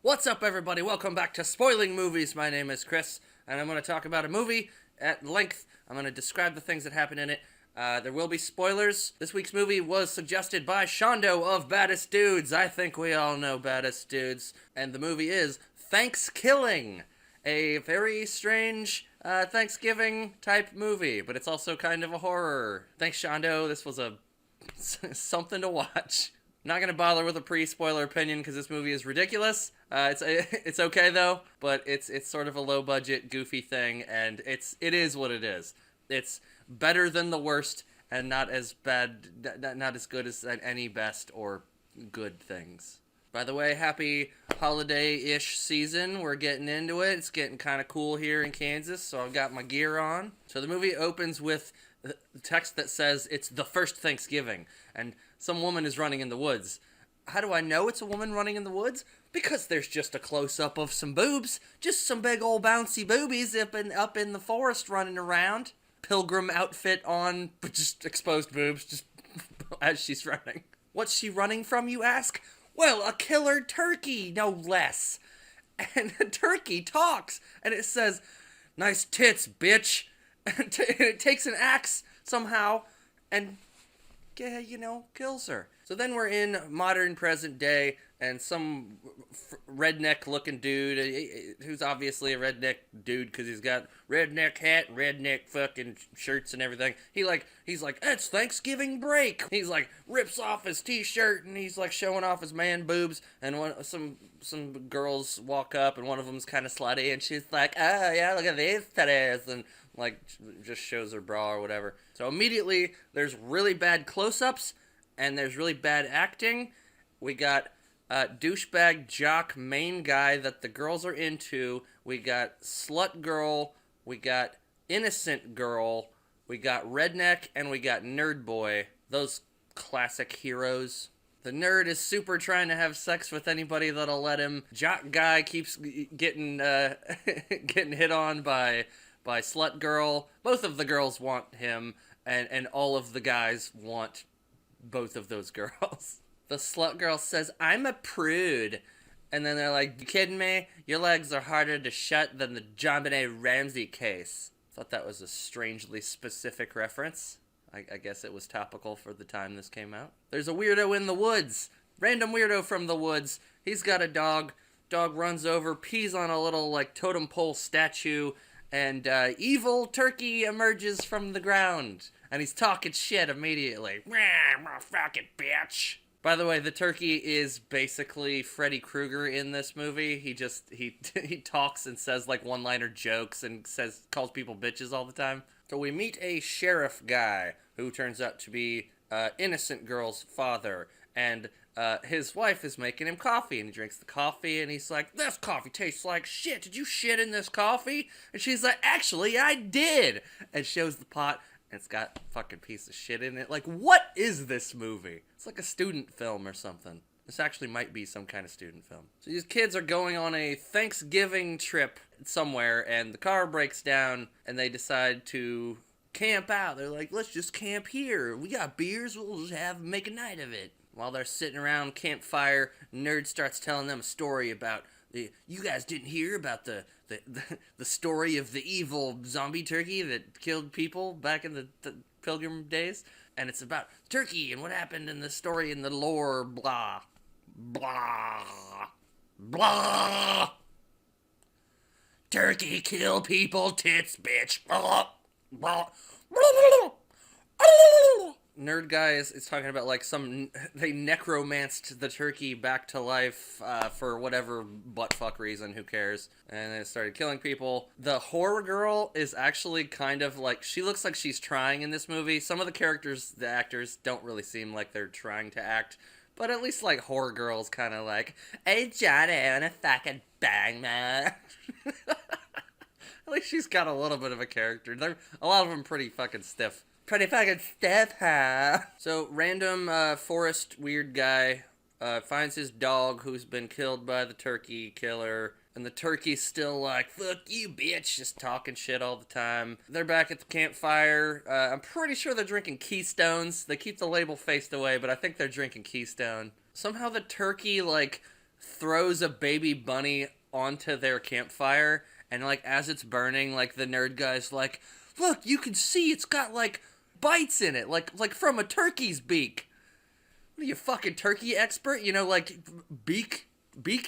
What's up, everybody? Welcome back to Spoiling Movies. My name is Chris, and I'm going to talk about a movie at length. I'm going to describe the things that happen in it. There will be spoilers. This week's movie was suggested by Shondo of Baddest Dudes. I think we all know Baddest Dudes. And the movie is Thankskilling, a very strange Thanksgiving type movie, but it's also kind of a horror. Thanks, Shondo. This was something to watch. Not gonna bother with a pre-spoiler opinion because this movie is ridiculous. It's okay though, but it's sort of a low-budget, goofy thing, and it is what it is. It's better than the worst, and not as bad, not as good as any best or good things. By the way, happy holiday-ish season. We're getting into it. It's getting kind of cool here in Kansas, so I've got my gear on. So the movie opens with the text that says it's the first Thanksgiving, and some woman is running in the woods. How do I know it's a woman running in the woods? Because there's just a close-up of some boobs. Just some big old bouncy boobies up in the forest running around. Pilgrim outfit on, but just exposed boobs, just as she's running. What's she running from, you ask? Well, a killer turkey, no less. And the turkey talks, and it says, "Nice tits, bitch." And it takes an axe somehow, and kills her. So then we're in modern present day, and some redneck-looking dude, who's obviously a redneck dude because he's got redneck hat, redneck fucking shirts and everything. He's like, it's Thanksgiving break. He's like, rips off his t-shirt, and he's like showing off his man boobs, and some girls walk up, and one of them's kind of slutty, and she's like, oh yeah, look at these titties, and like just shows her bra or whatever. So immediately there's really bad close-ups and there's really bad acting. We got douchebag jock main guy that the girls are into. We got slut girl. We got innocent girl. We got redneck, and we got nerd boy. Those classic heroes. The nerd is super trying to have sex with anybody that'll let him. Jock guy keeps getting getting hit on by slut girl. Both of the girls want him, and all of the guys want both of those girls. The slut girl says, "I'm a prude." And then they're like, "You kidding me? Your legs are harder to shut than the JonBenet Ramsey case." Thought that was a strangely specific reference. I guess it was topical for the time this came out. There's a weirdo in the woods. Random weirdo from the woods. He's got a dog. Dog runs over, pees on a little like totem pole statue, and evil turkey emerges from the ground. And he's talking shit immediately. "Rah, fucking bitch." By the way, the turkey is basically Freddy Krueger in this movie. He talks and says like one-liner jokes and calls people bitches all the time. So we meet a sheriff guy who turns out to be innocent girl's father, and his wife is making him coffee, and he drinks the coffee, and he's like, "This coffee tastes like shit. Did you shit in this coffee?" And she's like, "Actually, I did," and shows the pot, and it's got a fucking piece of shit in it. Like, what is this movie? It's like a student film or something. This actually might be some kind of student film. So these kids are going on a Thanksgiving trip somewhere, and the car breaks down, and they decide to camp out. They're like, let's just camp here. We got beers, we'll just make a night of it. While they're sitting around campfire, Nerd starts telling them a story about you guys didn't hear about the story of the evil zombie turkey that killed people back in the Pilgrim days? And it's about turkey and what happened in the story and the lore, blah, blah, blah. Turkey kill people, tits, bitch. Blah, blah, blah. Nerd guy is talking about like they necromanced the turkey back to life for whatever buttfuck reason, who cares, and then it started killing people. The horror girl is actually kind of like, she looks like she's trying in this movie. Some of the actors don't really seem like they're trying to act, but at least like horror girl's kind of like, "Hey Johnny, I wanna fucking bang man." At least she's got a little bit of a character. A lot of them pretty fucking stiff. Pretty fucking stiff, huh? So, random forest weird guy finds his dog who's been killed by the turkey killer, and the turkey's still like, "Fuck you, bitch," just talking shit all the time. They're back at the campfire. I'm pretty sure they're drinking Keystones. They keep the label faced away, but I think they're drinking Keystone. Somehow the turkey, like, throws a baby bunny onto their campfire, and like as it's burning, like the nerd guy's like, look, you can see it's got like bites in it, like from a turkey's beak. What are you, fucking turkey expert? You know, like beak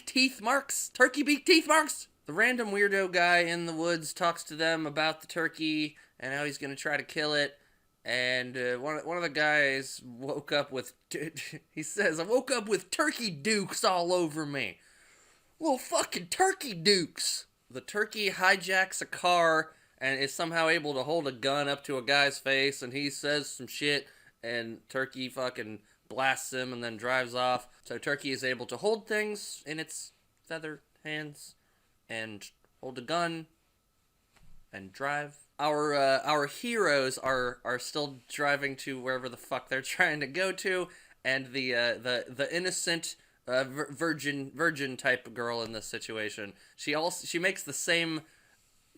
teeth marks? Turkey beak teeth marks? The random weirdo guy in the woods talks to them about the turkey and how he's gonna try to kill it. And one of the guys woke up with, he says, I woke up with turkey dukes all over me. Little fucking turkey dukes. The turkey hijacks a car and is somehow able to hold a gun up to a guy's face, and he says some shit, and turkey fucking blasts him and then drives off. So turkey is able to hold things in its feather hands and hold a gun and drive. Our heroes are still driving to wherever the fuck they're trying to go to, and the innocent virgin type girl in this situation, she makes the same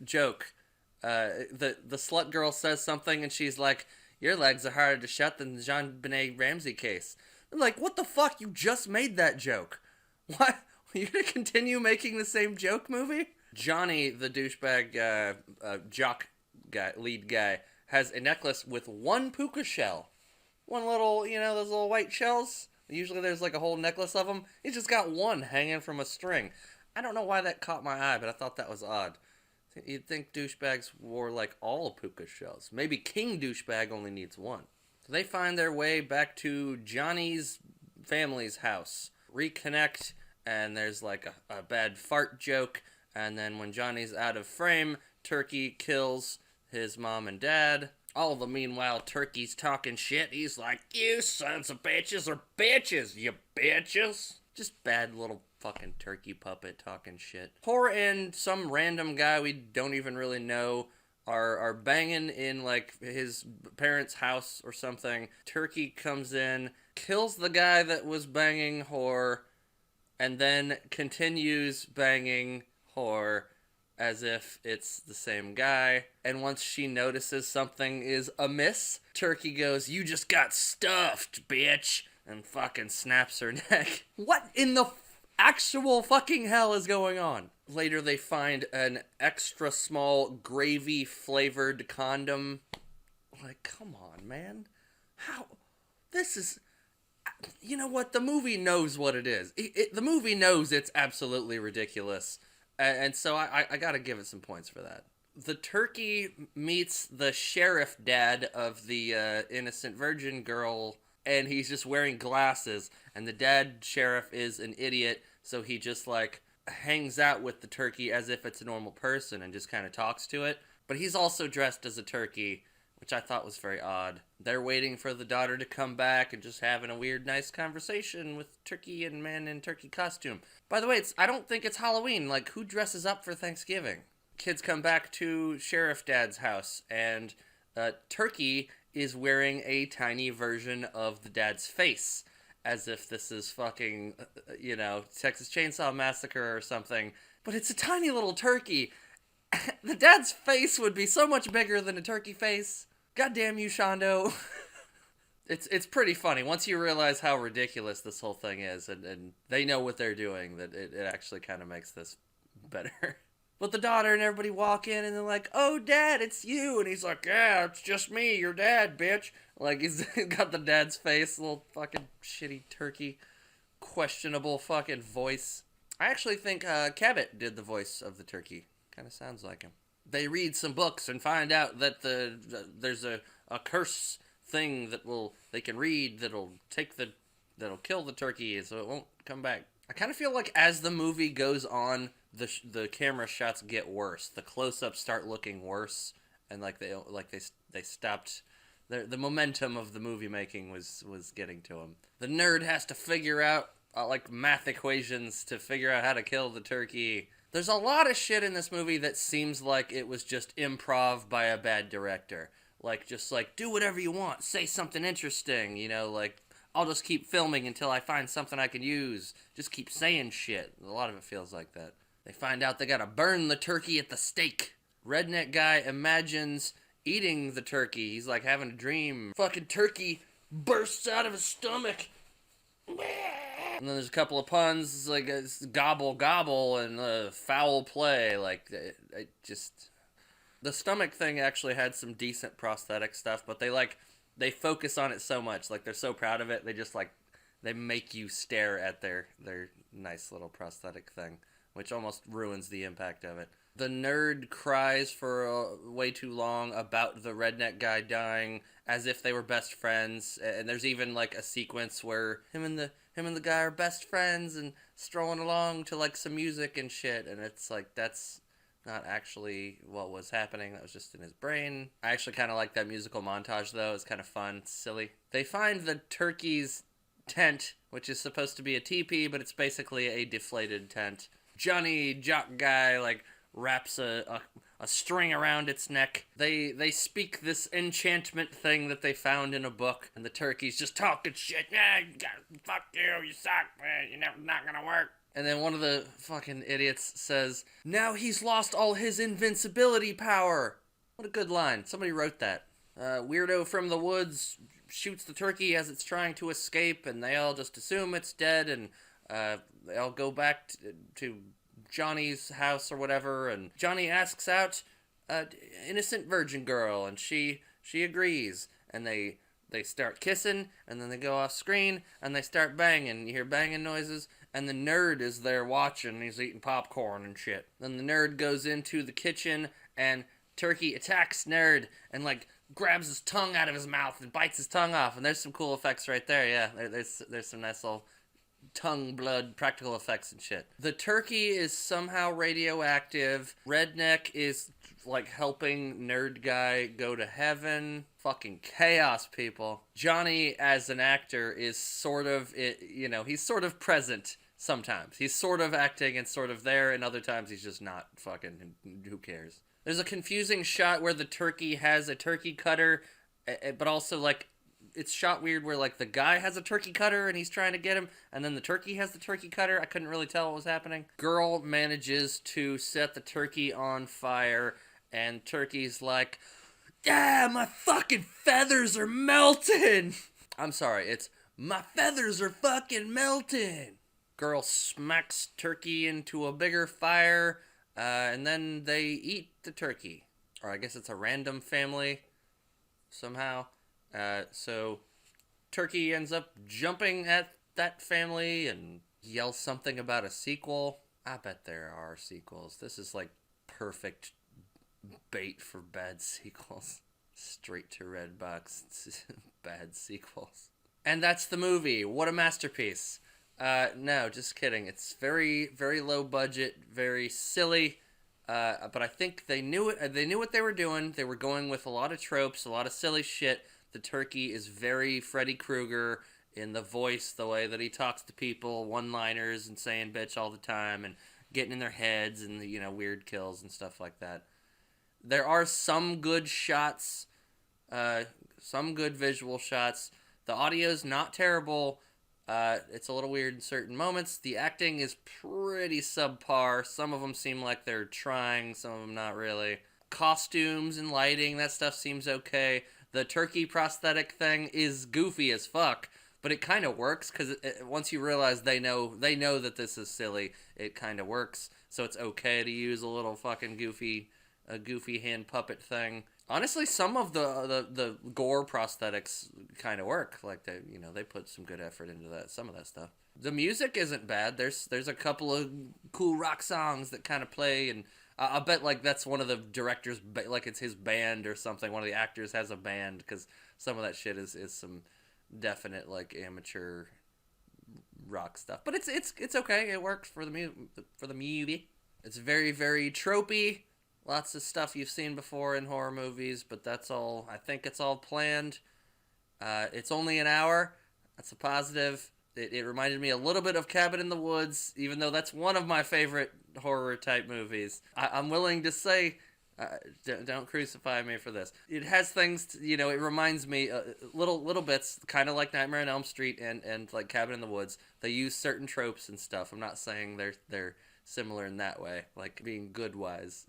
joke. The slut girl says something and she's like, your legs are harder to shut than the Jean-Benet Ramsey case. I'm like, what the fuck? You just made that joke. What? Are you gonna continue making the same joke, movie? Johnny, the douchebag jock guy, lead guy, has a necklace with one puka shell. One little, you know, those little white shells? Usually there's like a whole necklace of them. He's just got one hanging from a string. I don't know why that caught my eye, but I thought that was odd. You'd think douchebags wore like all puka shells. Maybe King Douchebag only needs one. So they find their way back to Johnny's family's house. Reconnect, and there's like a bad fart joke. And then when Johnny's out of frame, Turkey kills his mom and dad. All the meanwhile, Turkey's talking shit. He's like, you sons of bitches are bitches, you bitches. Just bad little fucking turkey puppet talking shit. Horror and some random guy we don't even really know are banging in like his parents' house or something. Turkey comes in, kills the guy that was banging Whore, and then continues banging Whore as if it's the same guy. And once she notices something is amiss, Turkey goes, you just got stuffed, bitch, and fucking snaps her neck. What in the actual fucking hell is going on? Later they find an extra small gravy flavored condom. Like, come on, man. How? This is... You know what? The movie knows what it is. The movie knows it's absolutely ridiculous. And so I gotta give it some points for that. The turkey meets the sheriff dad of the innocent virgin girl, and he's just wearing glasses, and the dad sheriff is an idiot, so he just like hangs out with the turkey as if it's a normal person and just kind of talks to it. But he's also dressed as a turkey, which I thought was very odd. They're waiting for the daughter to come back and just having a weird, nice conversation with turkey and man in turkey costume. By the way, I don't think it's Halloween. Like, who dresses up for Thanksgiving? Kids come back to Sheriff Dad's house, and Turkey is wearing a tiny version of the dad's face, as if this is fucking, Texas Chainsaw Massacre or something. But it's a tiny little turkey. The dad's face would be so much bigger than a turkey face. God damn you, Shondo. It's pretty funny. Once you realize how ridiculous this whole thing is, and they know what they're doing, that it actually kind of makes this better. But the daughter and everybody walk in, and they're like, oh, Dad, it's you. And he's like, yeah, it's just me, your dad, bitch. Like, he's got the dad's face, little fucking shitty turkey, questionable fucking voice. I actually think Cabot did the voice of the turkey. Kind of sounds like him. They read some books and find out that there's a curse thing that they can read that'll kill the turkey, so it won't come back. I kind of feel like as the movie goes on, the camera shots get worse. The close-ups start looking worse, and they stopped. The momentum of the movie making was getting to him. The nerd has to figure out math equations to figure out how to kill the turkey. There's a lot of shit in this movie that seems like it was just improv by a bad director. Just do whatever you want, say something interesting, I'll just keep filming until I find something I can use. Just keep saying shit. A lot of it feels like that. They find out they gotta burn the turkey at the stake. Redneck guy imagines eating the turkey. He's like having a dream. Fucking turkey bursts out of his stomach. And then there's a couple of puns, like gobble gobble and foul play. Like, it just... The stomach thing actually had some decent prosthetic stuff, but they focus on it so much. Like, they're so proud of it, they just, like, they make you stare at their nice little prosthetic thing, which almost ruins the impact of it. The nerd cries for way too long about the redneck guy dying, as if they were best friends. And there's even like a sequence where him and the guy are best friends and strolling along to like some music and shit. And it's like, that's not actually what was happening. That was just in his brain. I actually kind of like that musical montage though. It's kind of fun. It's silly. They find the turkey's tent, which is supposed to be a teepee, but it's basically a deflated tent. Johnny Jock Guy like wraps a string around its neck. They speak this enchantment thing that they found in a book, and the turkey's just talking shit. Yeah, fuck you, you suck, man, you're never not gonna work. And then one of the fucking idiots says, now he's lost all his invincibility power. What a good line. Somebody wrote that. Weirdo from the woods shoots the turkey as it's trying to escape, and they all just assume it's dead, and they all go back to Johnny's house or whatever, and Johnny asks out innocent virgin girl, and she agrees, and they start kissing, and then they go off screen, and they start banging. You hear banging noises, and the nerd is there watching. He's eating popcorn and shit. Then the nerd goes into the kitchen, and turkey attacks nerd, and like grabs his tongue out of his mouth and bites his tongue off, and there's some cool effects right there. Yeah, there's some nice little tongue blood practical effects and shit. The turkey is somehow radioactive. Redneck is like helping nerd guy go to heaven. Fucking chaos, people. Johnny as an actor is sort of, he's sort of present sometimes. He's sort of acting and sort of there, and other times he's just not. Fucking who cares. There's a confusing shot where the turkey has a turkey cutter, but also like it's shot weird where like the guy has a turkey cutter and he's trying to get him, and then the turkey has the turkey cutter. I couldn't really tell what was happening. Girl manages to set the turkey on fire, and turkey's like, yeah, my fucking feathers are melting. I'm sorry, it's my feathers are fucking melting. Girl smacks turkey into a bigger fire, and then they eat the turkey. Or I guess it's a random family somehow. So turkey ends up jumping at that family and yells something about a sequel. I bet there are sequels. This is like perfect bait for bad sequels. Straight to Redbox. Bad sequels. And that's the movie. What a masterpiece. No, just kidding. It's very, very low budget, very silly. But I think they knew it. They knew what they were doing. They were going with a lot of tropes, a lot of silly shit. The turkey is very Freddy Krueger in the voice, the way that he talks to people, one-liners and saying bitch all the time and getting in their heads and the, weird kills and stuff like that. There are some good shots, some good visual shots. The audio's not terrible. It's a little weird in certain moments. The acting is pretty subpar. Some of them seem like they're trying, some of them not really. Costumes and lighting, that stuff seems okay. The turkey prosthetic thing is goofy as fuck, but it kind of works because once you realize they know that this is silly, it kind of works. So it's okay to use a little fucking goofy hand puppet thing. Honestly, some of the gore prosthetics kind of work. Like they put some good effort into that. Some of that stuff. The music isn't bad. There's a couple of cool rock songs that kind of play, and I bet like that's one of the directors, like it's his band or something. One of the actors has a band, because some of that shit is some definite like amateur rock stuff. But it's okay. It works for the movie. It's very, very tropey. Lots of stuff you've seen before in horror movies, but that's all. I think it's all planned. It's only an hour. That's a positive. It reminded me a little bit of Cabin in the Woods, even though that's one of my favorite horror-type movies. I'm willing to say, don't crucify me for this. It has things, it reminds me, little bits, kind of like Nightmare on Elm Street and like Cabin in the Woods. They use certain tropes and stuff. I'm not saying they're similar in that way, like being good-wise.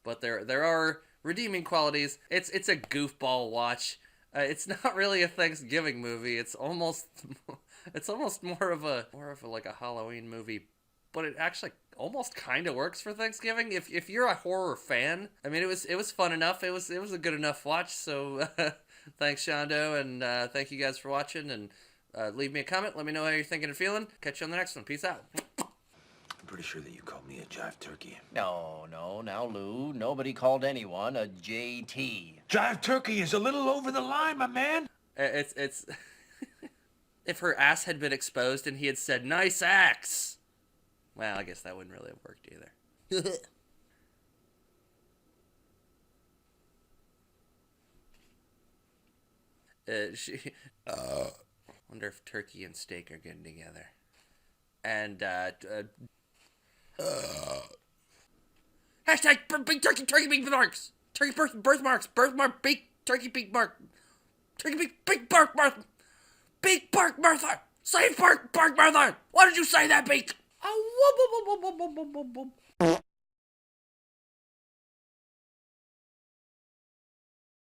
But there are redeeming qualities. It's a goofball watch. It's not really a Thanksgiving movie. It's almost It's almost more of a like a Halloween movie, but it actually almost kind of works for Thanksgiving. If you're a horror fan, I mean, it was fun enough. It was a good enough watch. So thanks, Shondo, and thank you guys for watching. And leave me a comment. Let me know how you're thinking and feeling. Catch you on the next one. Peace out. I'm pretty sure that you called me a jive turkey. No, now, Lou, nobody called anyone a JT. Jive turkey is a little over the line, my man. It's if her ass had been exposed and he had said "nice axe," well, I guess that wouldn't really have worked either. Wonder if turkey and steak are getting together. And hashtag big turkey birthmarks. Turkey birthmarks. Big turkey beak mark. Turkey big bark Martha. Big bark Martha. Say bark Martha. Why did you say that, beak?